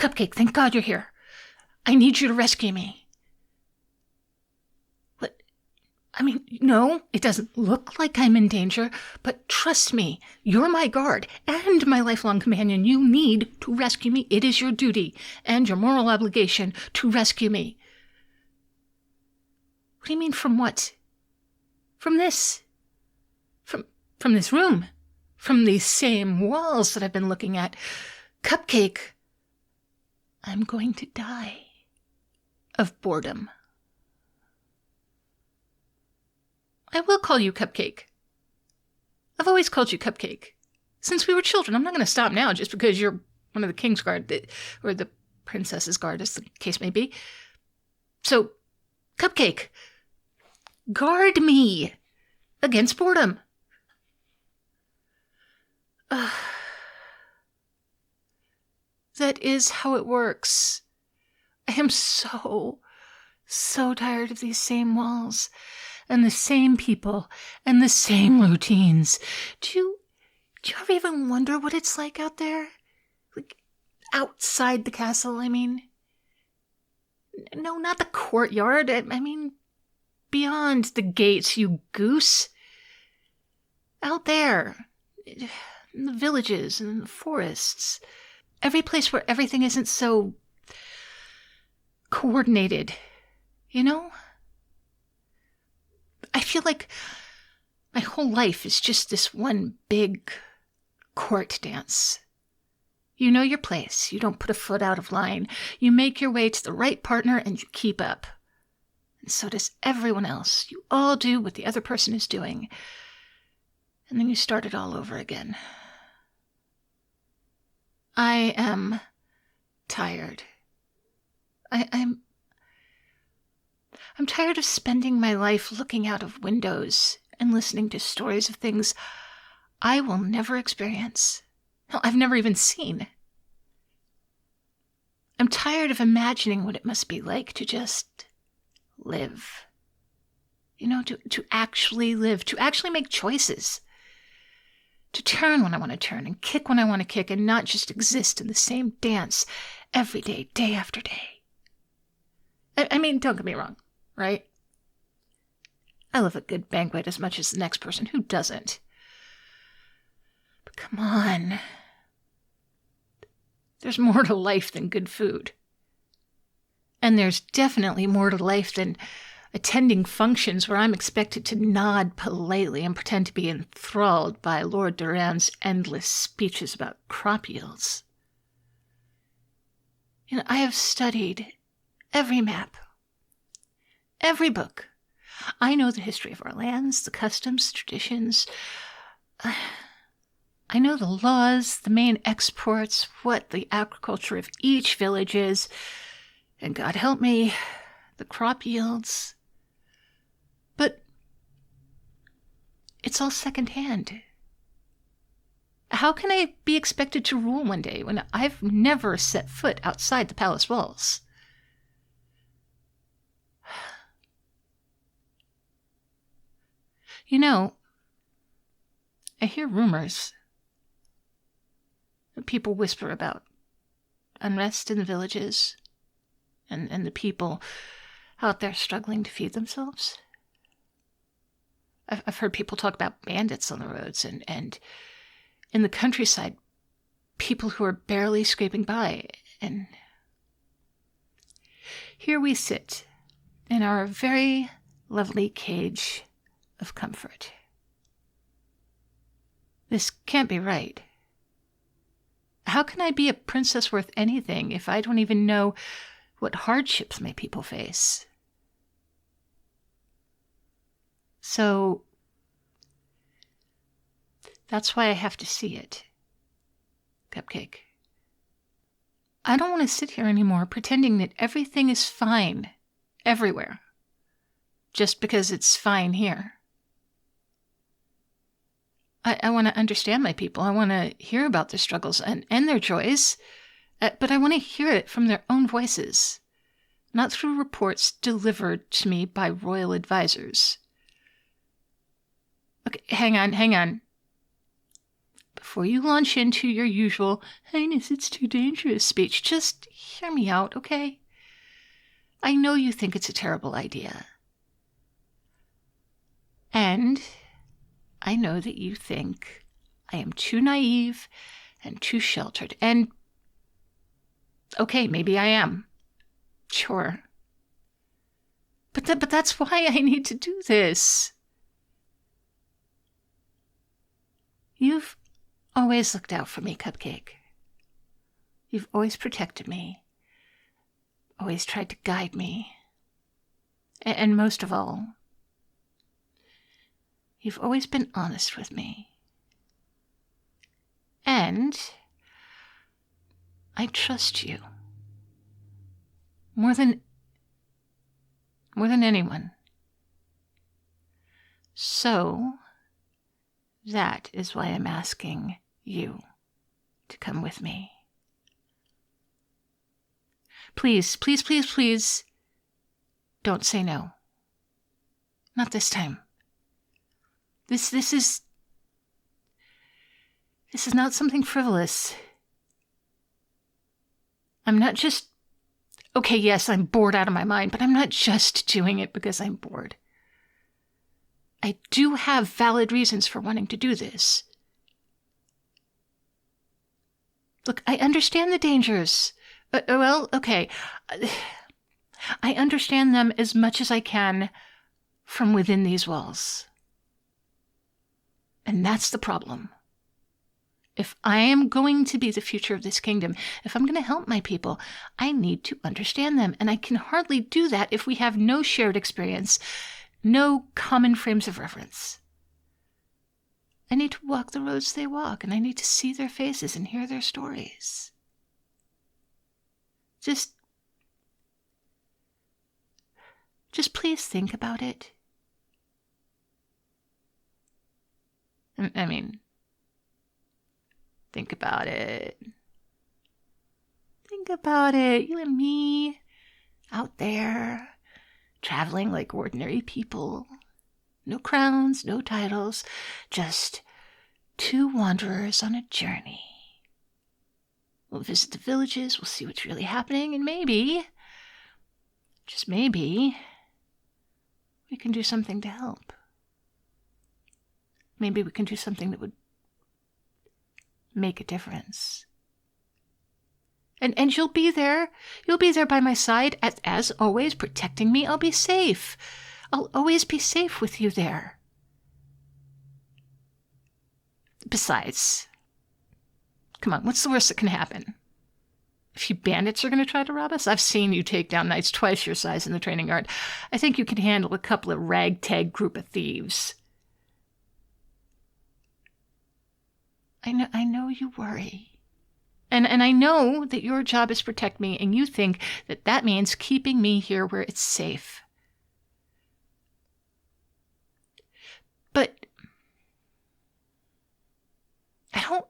Cupcake, thank God you're here. I need you to rescue me. But, no, it doesn't look like I'm in danger, but trust me, you're my guard and my lifelong companion. You need to rescue me. It is your duty and your moral obligation to rescue me. What do you mean, from what? From this. From this room. From these same walls that I've been looking at. Cupcake, I'm going to die of boredom. I will call you Cupcake. I've always called you Cupcake. Since we were children. I'm not going to stop now just because you're one of the king's guard, or the princess's guard, as the case may be. So, Cupcake, guard me against boredom. That is how it works. I am so tired of these same walls and the same people and the same routines. Do you ever even wonder what it's like out there? Like, outside the castle, I mean. No, not the courtyard. I mean, beyond the gates, you goose. Out there. In the villages and in the forests. Every place where everything isn't so coordinated, you know? I feel like my whole life is just this one big court dance. You know your place. You don't put a foot out of line. You make your way to the right partner and you keep up. And so does everyone else. You all do what the other person is doing. And then you start it all over again. I am tired. I'm tired of spending my life looking out of windows and listening to stories of things I will never experience. Hell, I've never even seen. I'm tired of imagining what it must be like to just live. You know, to actually live, to actually make choices. To turn when I want to turn and kick when I want to kick and not just exist in the same dance every day, day after day. I mean, don't get me wrong, right? I love a good banquet as much as the next person. Who doesn't? But come on. There's more to life than good food. And there's definitely more to life than attending functions where I'm expected to nod politely and pretend to be enthralled by Lord Durand's endless speeches about crop yields. You know, I have studied every map, every book. I know the history of our lands, the customs, traditions. I know the laws, the main exports, what the agriculture of each village is, and God help me, the crop yields. But it's all secondhand. How can I be expected to rule one day when I've never set foot outside the palace walls? You know, I hear rumors. People whisper about unrest in the villages and the people out there struggling to feed themselves. I've heard people talk about bandits on the roads and in the countryside, people who are barely scraping by. And here we sit in our very lovely cage of comfort. This can't be right. How can I be a princess worth anything if I don't even know what hardships my people face? So that's why I have to see it, Cupcake. I don't want to sit here anymore pretending that everything is fine everywhere, just because it's fine here. I want to understand my people. I want to hear about their struggles and their joys, but I want to hear it from their own voices, not through reports delivered to me by royal advisors. Okay, hang on. before you launch into your usual, "Highness, it's too dangerous" speech, just hear me out, okay? I know you think it's a terrible idea. And I know that you think I am too naive and too sheltered. And, okay, maybe I am. Sure. But that's why I need to do this. You've always looked out for me, Cupcake. You've always protected me. Always tried to guide me. And most of all, you've always been honest with me. And I trust you. More than anyone. So, that is why I'm asking you to come with me. Please, please, please, please, don't say no. Not this time. This is not something frivolous. I'm not just... Okay, yes, I'm bored out of my mind, but I'm not just doing it because I'm bored. I do have valid reasons for wanting to do this. Look, I understand the dangers. Well, okay. I understand them as much as I can from within these walls. And that's the problem. If I am going to be the future of this kingdom, if I'm going to help my people, I need to understand them. And I can hardly do that if we have no shared experience, no common frames of reference. I need to walk the roads they walk, and I need to see their faces and hear their stories. Just please think about it. I mean, think about it. Think about it. You and me, out there, traveling like ordinary people. No crowns, no titles, just two wanderers on a journey. We'll visit the villages, we'll see what's really happening, and maybe, just maybe, we can do something to help. Maybe we can do something that would make a difference. And you'll be there. You'll be there by my side, as always, protecting me. I'll be safe. I'll always be safe with you there. Besides, come on, what's the worst that can happen? A few bandits are going to try to rob us? I've seen you take down knights twice your size in the training yard. I think you can handle a couple of ragtag group of thieves. I know you worry. And I know that your job is to protect me, and you think that that means keeping me here where it's safe. But I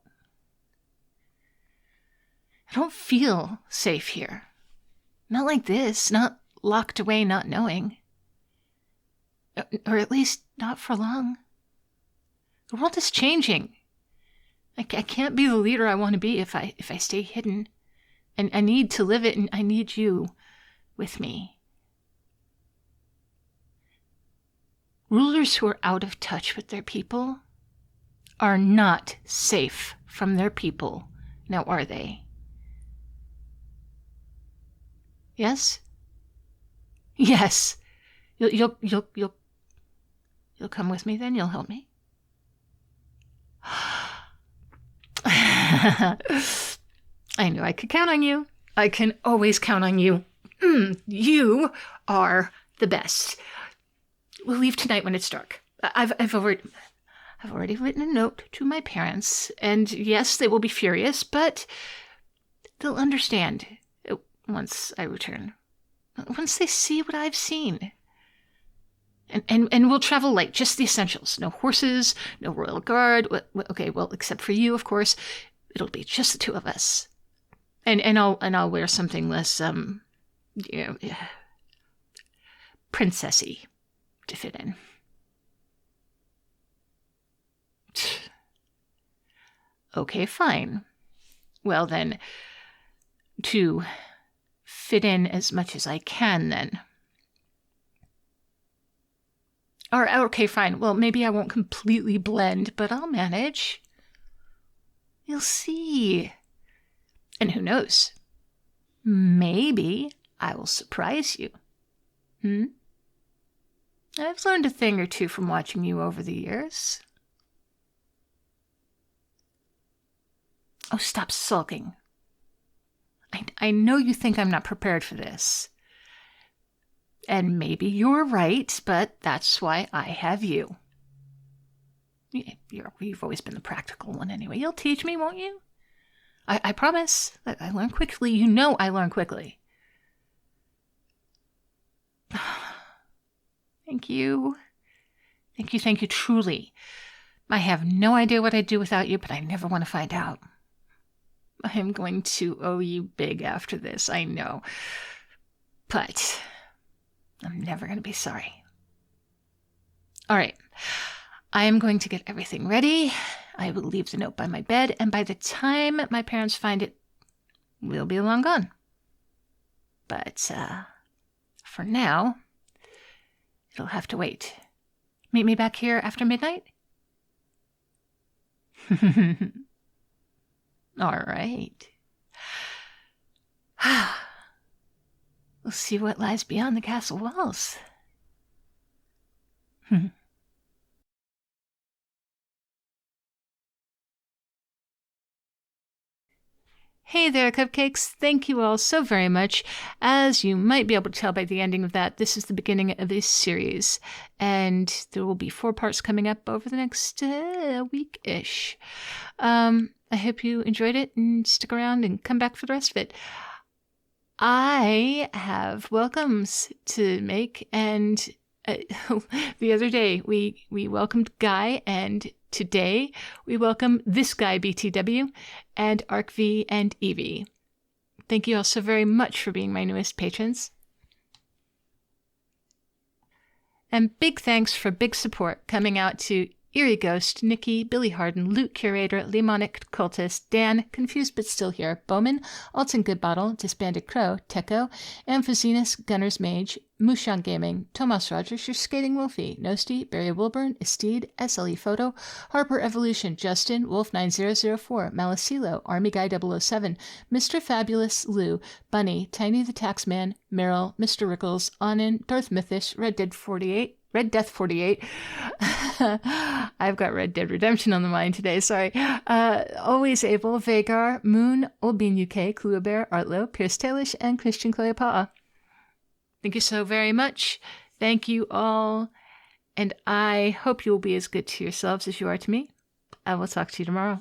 don't feel safe here. Not like this, not locked away, not knowing. Or at least not for long. The world is changing. I can't be the leader I want to be if I stay hidden. And I need to live it, and I need you with me. Rulers who are out of touch with their people are not safe from their people, now are they? Yes? Yes. You'll come with me then? You'll help me? I knew I could count on you. I can always count on you. You are the best. We'll leave tonight when it's dark. I've already written a note to my parents, and yes, they will be furious, but they'll understand once I return. Once they see what I've seen. And we'll travel light, just the essentials. No horses, no royal guard. Okay, well, except for you, of course. It'll be just the two of us. And I'll wear something less, princessy to fit in. Okay, fine. Well then, to fit in as much as I can then. Or, okay, fine. Well, maybe I won't completely blend, but I'll manage. You'll see. And who knows? Maybe I will surprise you. I've learned a thing or two from watching you over the years. Oh, stop sulking. I know you think I'm not prepared for this. And maybe you're right, but that's why I have you. You've always been the practical one anyway. You'll teach me, won't you? I promise. I learn quickly. You know I learn quickly. Thank you. Thank you, truly. I have no idea what I'd do without you, but I never want to find out. I am going to owe you big after this, I know. But I'm never going to be sorry. All right. I am going to get everything ready. I will leave the note by my bed, and by the time my parents find it, we'll be long gone. But for now, it'll have to wait. Meet me back here after midnight? All right. We'll see what lies beyond the castle walls. Hey there, cupcakes. Thank you all so very much. As you might be able to tell by the ending of that, this is the beginning of this series, and there will be 4 parts coming up over the next week-ish. I hope you enjoyed it and stick around and come back for the rest of it. I have welcomes to make, and the other day we welcomed Guy, and today we welcome this guy BTW and ArcV and Evie. Thank you all so very much for being my newest patrons. And big thanks for big support coming out to Eerie Ghost, Nikki, Billy Harden, Loot Curator, Lemonic Cultist, Dan, Confused But Still Here, Bowman, Alton Goodbottle, Disbanded Crow, Techo, Amphizinus, Gunner's Mage, Mushan Gaming, Tomas Rogers, Your Skating Wolfie, Nosti, Barry Wilburn, Esteed, SLE Photo, Harper Evolution, Justin, Wolf9004, Malicilo, Army Guy 007, Mr. Fabulous, Lou, Bunny, Tiny the Taxman, Meryl, Mr. Rickles, Anin, Darth Mythish, Red Death 48, I've got Red Dead Redemption on the mind today, sorry. Always Able, Vagar, Moon, Old Bean UK, Cluebear, Artlo, Pierce Tailish, and Christian Cleopatra. Thank you so very much. Thank you all. And I hope you will be as good to yourselves as you are to me. I will talk to you tomorrow.